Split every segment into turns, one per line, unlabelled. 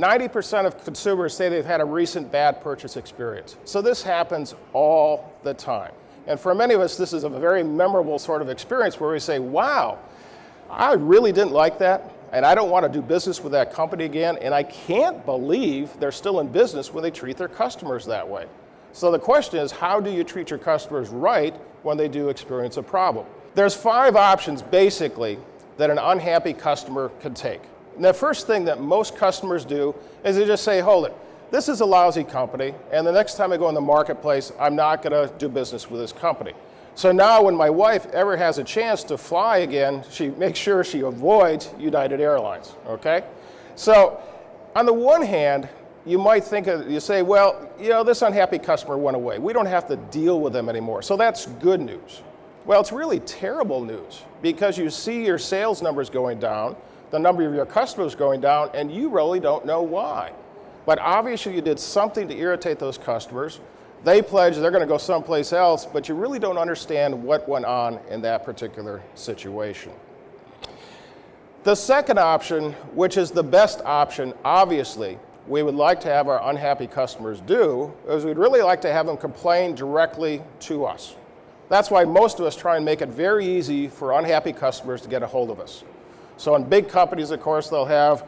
90% of consumers say they've had a recent bad purchase experience. So this happens all the time. And for many of us, this is a very memorable sort of experience where we say, wow, I really didn't like that, and I don't want to do business with that company again, and I can't believe they're still in business when they treat their customers that way. So the question is, how do you treat your customers right when they do experience a problem? There's 5 options, basically, that an unhappy customer can take. And the first thing that most customers do is they just say, hold it, this is a lousy company, and the next time I go in the marketplace, I'm not going to do business with this company. So now when my wife ever has a chance to fly again, she makes sure she avoids United Airlines, okay? So on the one hand, you might think, you say, well, you know, this unhappy customer went away. We don't have to deal with them anymore. So that's good news. Well, it's really terrible news because you see your sales numbers going down, the number of your customers going down, and you really don't know why. But obviously you did something to irritate those customers. They pledge they're going to go someplace else, but you really don't understand what went on in that particular situation. The second option, which is the best option, obviously, we would like to have our unhappy customers do, is we'd really like to have them complain directly to us. That's why most of us try and make it very easy for unhappy customers to get a hold of us. So in big companies, of course, they'll have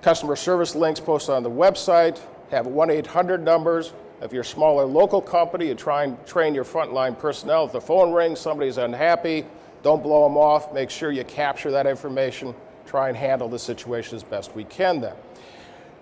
customer service links posted on the website, have 1-800 numbers. If you're a smaller local company, you try and train your frontline personnel. If the phone rings, somebody's unhappy, don't blow them off. Make sure you capture that information. Try and handle the situation as best we can then.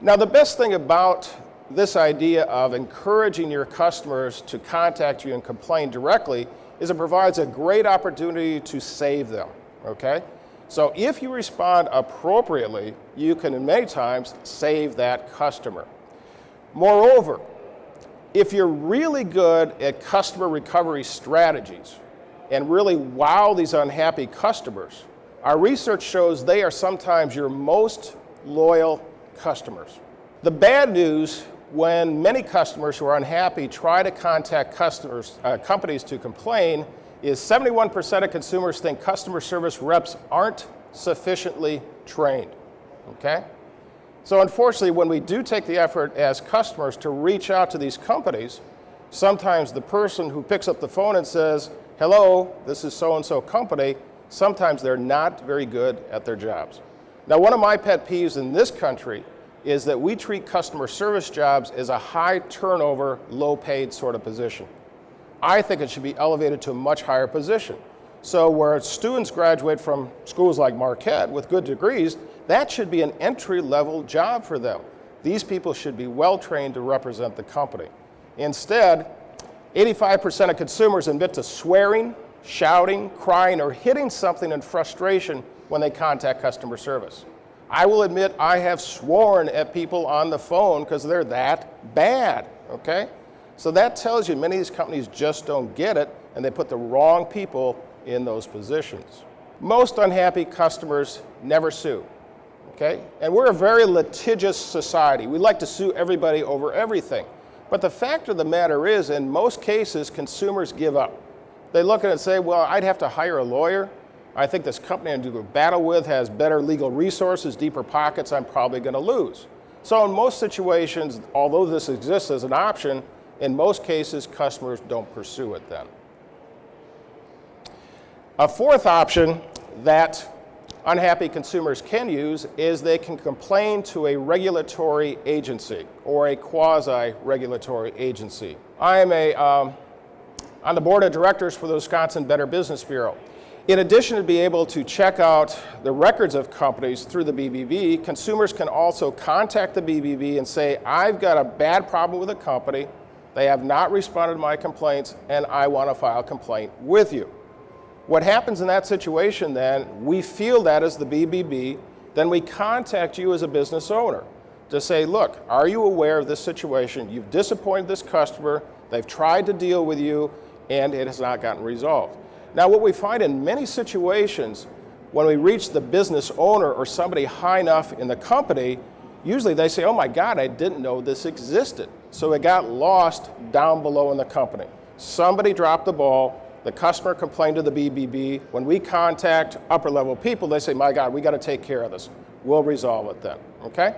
Now, the best thing about this idea of encouraging your customers to contact you and complain directly is it provides a great opportunity to save them, okay? So if you respond appropriately, you can many times save that customer. Moreover, if you're really good at customer recovery strategies and really wow these unhappy customers, our research shows they are sometimes your most loyal customers. The bad news, when many customers who are unhappy try to contact companies to complain, is 71% of consumers think customer service reps aren't sufficiently trained, okay? So unfortunately, when we do take the effort as customers to reach out to these companies, sometimes the person who picks up the phone and says, hello, this is so-and-so company, sometimes they're not very good at their jobs. Now, one of my pet peeves in this country is that we treat customer service jobs as a high turnover, low paid sort of position. I think it should be elevated to a much higher position. So where students graduate from schools like Marquette with good degrees, that should be an entry-level job for them. These people should be well-trained to represent the company. Instead, 85% of consumers admit to swearing, shouting, crying, or hitting something in frustration when they contact customer service. I will admit I have sworn at people on the phone because they're that bad, okay? So that tells you many of these companies just don't get it, and they put the wrong people in those positions. Most unhappy customers never sue, okay? And we're a very litigious society. We like to sue everybody over everything. But the fact of the matter is, in most cases, consumers give up. They look at it and say, well, I'd have to hire a lawyer. I think this company I'm doing battle with has better legal resources, deeper pockets, I'm probably going to lose. So in most situations, although this exists as an option, in most cases, customers don't pursue it then. A fourth option that unhappy consumers can use is they can complain to a regulatory agency or a quasi-regulatory agency. I am on the board of directors for the Wisconsin Better Business Bureau. In addition to being able to check out the records of companies through the BBB, consumers can also contact the BBB and say, I've got a bad problem with a company, they have not responded to my complaints, and I want to file a complaint with you. What happens in that situation then, we feel that as the BBB, then we contact you as a business owner to say, look, are you aware of this situation? You've disappointed this customer, they've tried to deal with you, and it has not gotten resolved. Now, what we find in many situations, when we reach the business owner or somebody high enough in the company, usually they say, oh my God, I didn't know this existed. So it got lost down below in the company. Somebody dropped the ball, the customer complained to the BBB. When we contact upper level people, they say, my God, we got to take care of this. We'll resolve it then, okay?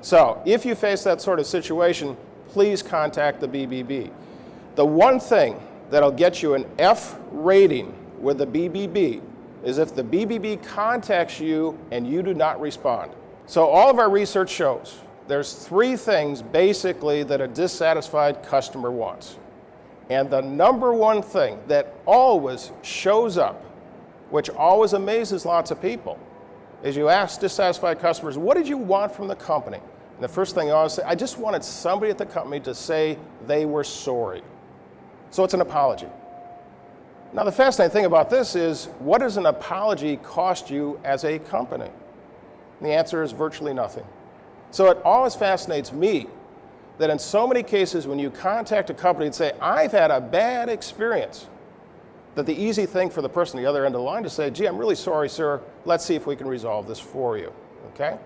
So if you face that sort of situation, please contact the BBB. The one thing that'll get you an F rating with the BBB is if the BBB contacts you and you do not respond. So all of our research shows there's 3 things basically that a dissatisfied customer wants. And the number one thing that always shows up, which always amazes lots of people, is you ask dissatisfied customers, what did you want from the company? And the first thing I always say, I just wanted somebody at the company to say they were sorry. So it's an apology. Now the fascinating thing about this is, what does an apology cost you as a company? And the answer is virtually nothing. So it always fascinates me that in so many cases when you contact a company and say, I've had a bad experience, that the easy thing for the person on the other end of the line to say, gee, I'm really sorry, sir, let's see if we can resolve this for you, okay?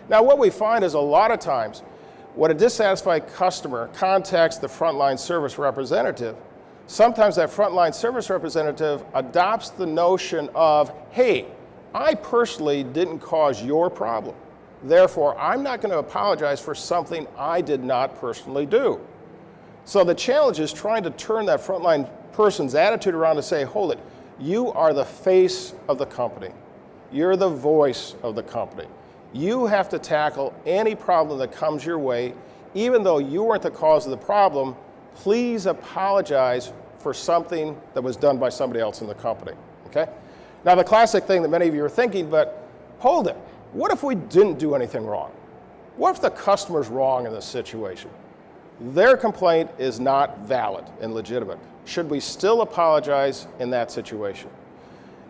Now what we find is a lot of times when a dissatisfied customer contacts the frontline service representative, sometimes that frontline service representative adopts the notion of, hey, I personally didn't cause your problem. Therefore, I'm not going to apologize for something I did not personally do. So the challenge is trying to turn that frontline person's attitude around to say, hold it, you are the face of the company. You're the voice of the company. You have to tackle any problem that comes your way. Even though you weren't the cause of the problem, please apologize for something that was done by somebody else in the company, okay? Now the classic thing that many of you are thinking, but hold it, what if we didn't do anything wrong? What if the customer's wrong in this situation? Their complaint is not valid and legitimate. Should we still apologize in that situation?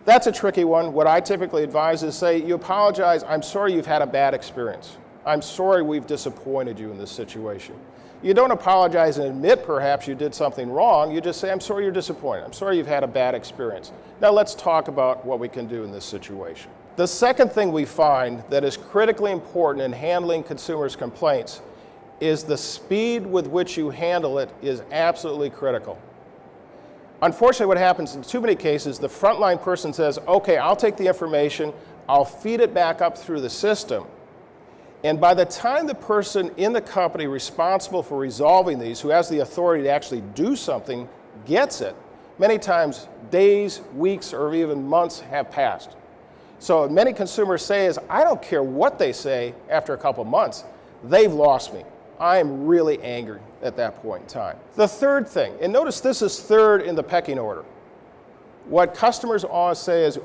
That's a tricky one. What I typically advise is say, you apologize, I'm sorry you've had a bad experience. I'm sorry we've disappointed you in this situation. You don't apologize and admit perhaps you did something wrong. You just say, I'm sorry you're disappointed. I'm sorry you've had a bad experience. Now let's talk about what we can do in this situation. The second thing we find that is critically important in handling consumers' complaints is the speed with which you handle it is absolutely critical. Unfortunately, what happens in too many cases, the frontline person says, okay, I'll take the information, I'll feed it back up through the system. And by the time the person in the company responsible for resolving these, who has the authority to actually do something, gets it, many times days, weeks, or even months have passed. So what many consumers say is, I don't care what they say after a couple months, they've lost me. I am really angry at that point in time. The third thing, and notice this is third in the pecking order. What customers always say is,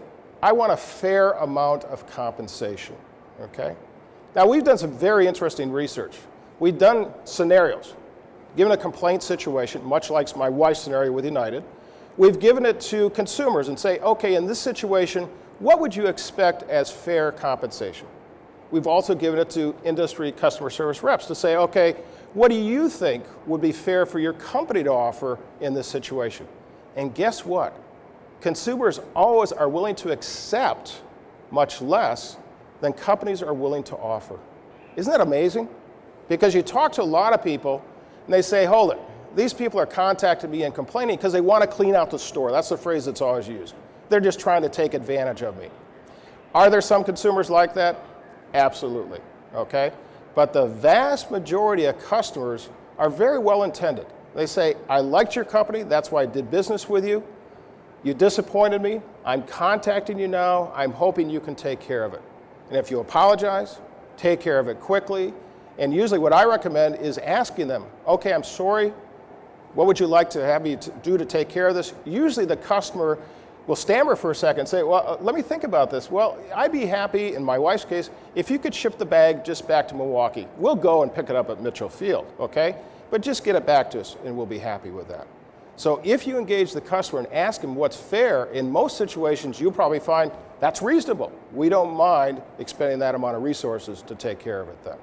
I want a fair amount of compensation, okay? Now we've done some very interesting research. We've done scenarios. Given a complaint situation, much like my wife's scenario with United, we've given it to consumers and say, okay, in this situation, what would you expect as fair compensation? We've also given it to industry customer service reps to say, okay, what do you think would be fair for your company to offer in this situation? And guess what? Consumers always are willing to accept much less than companies are willing to offer. Isn't that amazing? Because you talk to a lot of people and they say, hold it, these people are contacting me and complaining because they want to clean out the store. That's the phrase that's always used. They're just trying to take advantage of me. Are there some consumers like that? Absolutely, okay? But the vast majority of customers are very well intended. They say, I liked your company, that's why I did business with you. You disappointed me, I'm contacting you now, I'm hoping you can take care of it. And if you apologize, take care of it quickly. And usually what I recommend is asking them, okay, I'm sorry, what would you like to have me do to take care of this? Usually the customer will stammer for a second and say, well, let me think about this. Well, I'd be happy, in my wife's case, if you could ship the bag just back to Milwaukee. We'll go and pick it up at Mitchell Field, okay? But just get it back to us and we'll be happy with that. So if you engage the customer and ask him what's fair, in most situations you'll probably find that's reasonable. We don't mind expending that amount of resources to take care of it then.